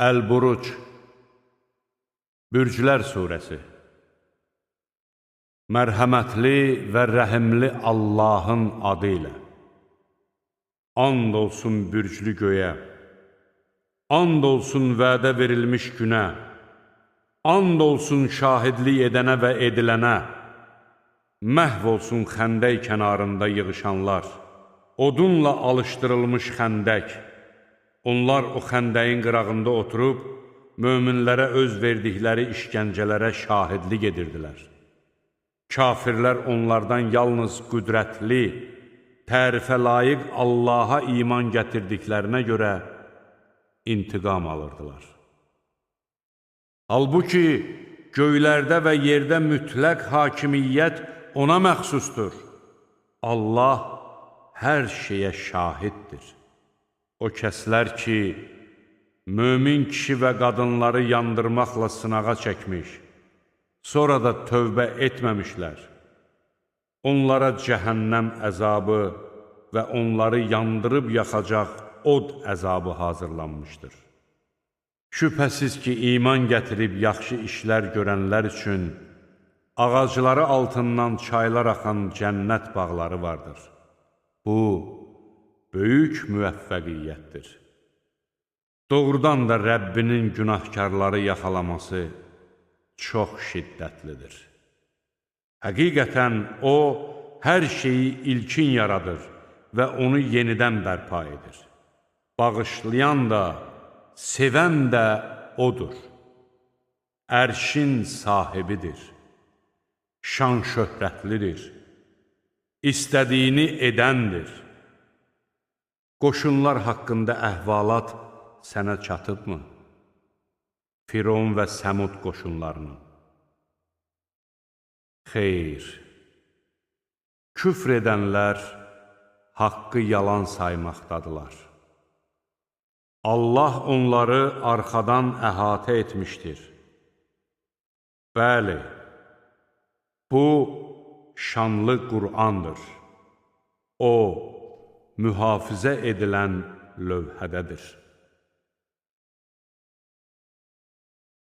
Əl-Buruc Bürclər surəsi Mərhəmətli və rəhimli Allahın adı ilə And olsun bürclü göyə, and olsun vədə verilmiş günə, and olsun şahidlik edənə və edilənə, məhv olsun xəndək kənarında yığışanlar, odunla alışdırılmış xəndək. Onlar o xəndəyin qırağında oturub, möminlərə öz verdikləri işgəncələrə şahidlik edirdilər. Kafirlər onlardan yalnız qüdrətli, tərifə layiq Allaha iman gətirdiklərinə görə intiqam alırdılar. Halbuki göylərdə və yerdə mütləq hakimiyyət ona məxsusdur. Allah hər şeyə şahiddir. O kəslər ki, mömin kişi və qadınları yandırmaqla sınağa çəkmiş, sonra da tövbə etməmişlər. Onlara cəhənnəm əzabı və onları yandırıb yaxacaq od əzabı hazırlanmışdır. Şübhəsiz ki, iman gətirib yaxşı işlər görənlər üçün ağacları altından çaylar axan cənnət bağları vardır. Bu, böyük müvəffəqiyyətdir. Doğrudan da Rəbbinin günahkarları yaxalaması çox şiddətlidir. Həqiqətən O, hər şeyi ilkin yaradır və onu yenidən bərpa edir. Bağışlayan da, sevən də O'dur. Ərşin sahibidir. Şan şöhrətlidir. İstədiyini edəndir. Qoşunlar haqqında əhvalat sənə çatıbmı? Firon və Səmud qoşunlarının. Xeyr, küfr edənlər haqqı yalan saymaqdadılar. Allah onları arxadan əhatə etmişdir. Bəli, bu şanlı Qur'andır. O, mühafizə edilən lövhədədir.